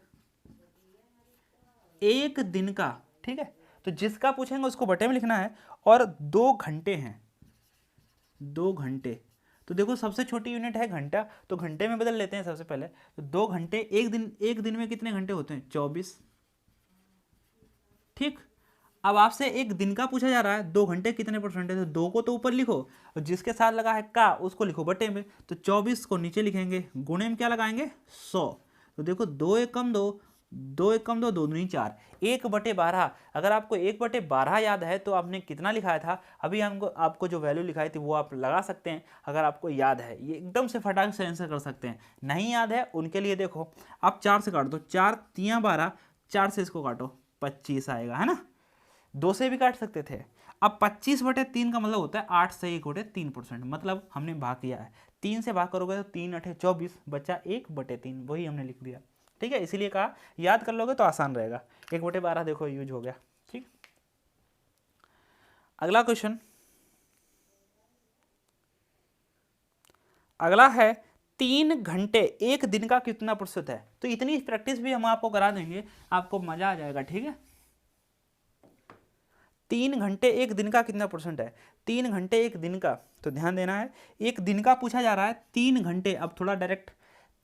S1: 1 दिन का, ठीक है। तो जिसका पूछेंगे उसको बटे में लिखना है, और 2 घंटे हैं, 2 घंटे, तो देखो सबसे छोटी यूनिट है घंटा, तो घंटे में बदल लेते हैं सबसे पहले। तो 2 घंटे, एक दिन में कितने घंटे होते हैं 24, ठीक। अब आपसे 1 दिन का पूछा जा रहा है, 2 घंटे कितने परसेंट है, तो 2 को तो ऊपर लिखो और जिसके साथ लगा है का उसको लिखो बटे में। तो 24 को नीचे लिखेंगे, गुणे में क्या लगाएंगे 100। तो देखो 2 एक कम 2, 2 एक कम 2, 2 दूनी 4, 1/12। अगर आपको 1/12 याद है तो आपने कितना लिखाया था, अभी हमको आपको जो वैल्यू लिखाई थी वो आप लगा सकते हैं अगर आपको याद है। ये एकदम से फटाक से आंसर कर सकते हैं, नहीं याद है उनके लिए देखो आप 4 से काट दो, 4 3 12, 4 से इसको काटो 25 आएगा, है ना। 2 से भी काट सकते थे। अब 25/3 का मतलब होता है 8 से 1/3%, मतलब हमने भाग किया है, 3 से भाग करोगे तो 3 8 24, बचा 1/3, वही हमने लिख दिया, ठीक है। इसीलिए कहा याद कर लोगे तो आसान रहेगा। 1/12 देखो यूज हो गया, ठीक। अगला क्वेश्चन, अगला है 3 घंटे 1 दिन का कितना प्रतिशत है? तो इतनी प्रैक्टिस भी हम आपको करा देंगे, आपको मजा आ जाएगा, ठीक है। 3 घंटे 1 दिन का कितना परसेंट है? 3 घंटे 1 दिन का, तो ध्यान देना है 1 दिन का पूछा जा रहा है, 3 घंटे। अब थोड़ा डायरेक्ट,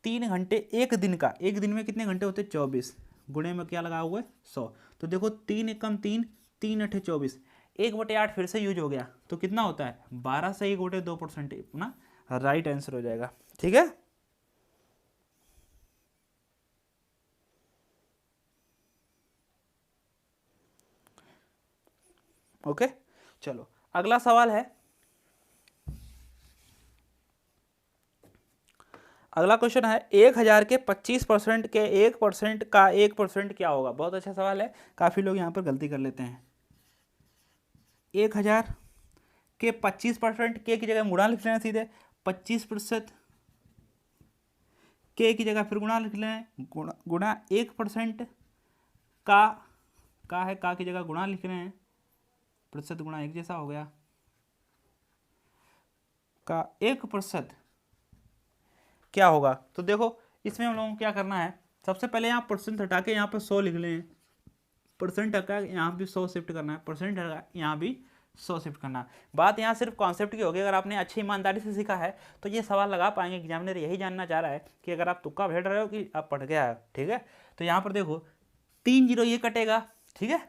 S1: 3 घंटे 1 दिन का, 1 दिन में कितने घंटे होते हैं 24, गुणे में क्या लगा हुआ है 100। तो देखो 3 एक कम 3, 3 8 24, 1/8 फिर से यूज हो गया, तो कितना होता है 12 से 1/2%, अपना राइट आंसर हो जाएगा, ठीक है। ओके, चलो अगला सवाल है, अगला क्वेश्चन है 1000 के 25% के 1% का 1% क्या होगा? बहुत अच्छा सवाल है, काफ़ी लोग यहाँ पर गलती कर लेते हैं। 1000 के 25%, के की जगह गुणा लिख लेना सीधे, 25% के की जगह फिर गुणा लिख लें, गुणा 1% का है, का की जगह गुणा लिख रहे हैं, प्रतिशत गुणा एक जैसा हो गया, का 1% क्या होगा? तो देखो इसमें हम लोगों को क्या करना है, सबसे पहले यहाँ परसेंट हटा के यहाँ पर 100 लिख लें, परसेंट हटा यहाँ भी 100 शिफ्ट करना है, परसेंट हटा यहाँ भी 100 शिफ्ट करना है। बात यहाँ सिर्फ कॉन्सेप्ट की होगी, अगर आपने अच्छी ईमानदारी से सीखा है तो ये सवाल लगा पाएंगे। एग्जामिनर यही जानना चाह रहा है कि अगर आप तुक्का भेड़ रहे हो कि आप पढ़ गया है, ठीक है। तो यहाँ पर देखो 3 जीरो ये कटेगा, ठीक है,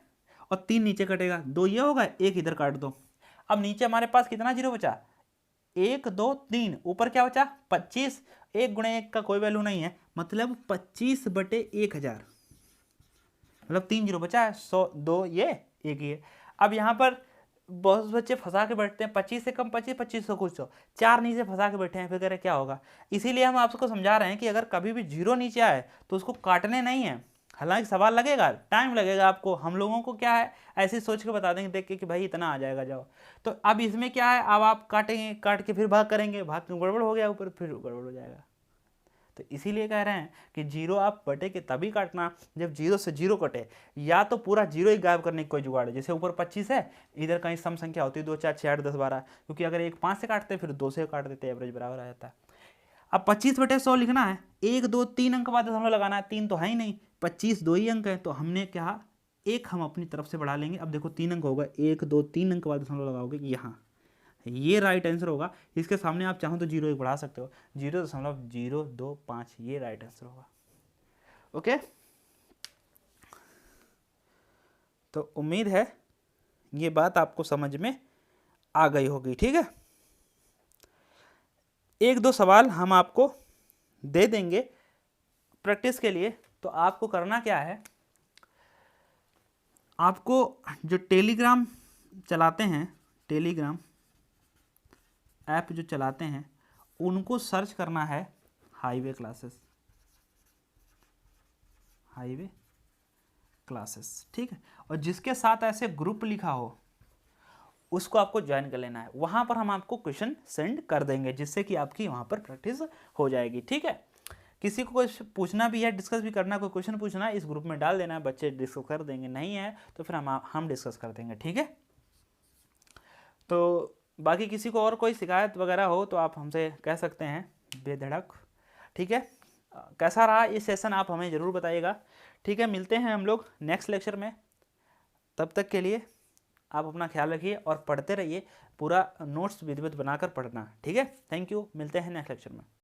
S1: और 3 नीचे कटेगा, 2 ये होगा, 1 इधर काट दो। अब नीचे हमारे पास कितना जीरो बचा, 1 2 3, ऊपर क्या बचा 25, 1 गुणे 1 का कोई वैल्यू नहीं है, मतलब 25/1000, मतलब 3 जीरो बचा है, 100 2 ये 1 ये। अब यहाँ पर बहुत बच्चे फंसा के बैठते हैं, 25 से कम 25, 2500 कुछ 100, 4 नीचे फंसा के बैठे हैं, फिर कह रहे क्या होगा। इसीलिए हम आपको समझा रहे हैं कि अगर कभी भी जीरो नीचे आए तो उसको काटने नहीं है, हालांकि सवाल लगेगा, टाइम लगेगा आपको, हम लोगों को क्या है ऐसे सोच के बता देंगे देख के कि भाई इतना आ जाएगा जाओ। तो अब इसमें क्या है, अब आप काटेंगे, काट के फिर भाग करेंगे, भाग के गड़बड़ हो गया ऊपर, फिर गड़बड़ हो जाएगा। तो इसीलिए कह रहे हैं कि जीरो आप बटे के तभी काटना जब जीरो से जीरो कटे, या तो पूरा जीरो ही गायब करने की कोई जुगाड़ है, जैसे ऊपर 25 है, इधर कहीं सम संख्या होती है 2 4 6 8 10 12, क्योंकि अगर 1 5 से काटते फिर 2 से काट देते, एवरेज बराबर आ जाता है। अब 25/100 लिखना है, 1 2 3 अंक बाद दशमलव लगाना है, 3 तो है ही नहीं, 25 2 ही अंक है, तो हमने कहा 1 हम अपनी तरफ से बढ़ा लेंगे। अब देखो 3 अंक होगा, 1 2 3 अंक बाद दशमलव लगाओगे यहाँ, ये राइट आंसर होगा। इसके सामने आप चाहो तो 0 1 बढ़ा सकते हो, 0.025, ये राइट आंसर होगा। ओके, तो उम्मीद है ये बात आपको समझ में आ गई होगी। ठीक है, एक दो सवाल हम आपको दे देंगे प्रैक्टिस के लिए। तो आपको करना क्या है, आपको जो टेलीग्राम चलाते हैं, टेलीग्राम ऐप जो चलाते हैं, उनको सर्च करना है हाईवे क्लासेस, हाईवे क्लासेस। ठीक है, और जिसके साथ ऐसे ग्रुप लिखा हो उसको आपको ज्वाइन कर लेना है। वहाँ पर हम आपको क्वेश्चन सेंड कर देंगे, जिससे कि आपकी वहाँ पर प्रैक्टिस हो जाएगी। ठीक है, किसी को कुछ पूछना भी है, डिस्कस भी करना, कोई क्वेश्चन पूछना है, इस ग्रुप में डाल देना है, बच्चे डिस्कस कर देंगे। नहीं है तो फिर हम डिस्कस कर देंगे। ठीक है, तो बाकी किसी को और कोई शिकायत वगैरह हो तो आप हमसे कह सकते हैं बेधड़क। ठीक है, कैसा रहा ये सेशन आप हमें ज़रूर बताइएगा। ठीक है, मिलते हैं हम लोग नेक्स्ट लेक्चर में। तब तक के लिए आप अपना ख्याल रखिए और पढ़ते रहिए, पूरा नोट्स विधिवत बनाकर पढ़ना। ठीक है, थैंक यू, मिलते हैं नेक्स्ट लेक्चर में।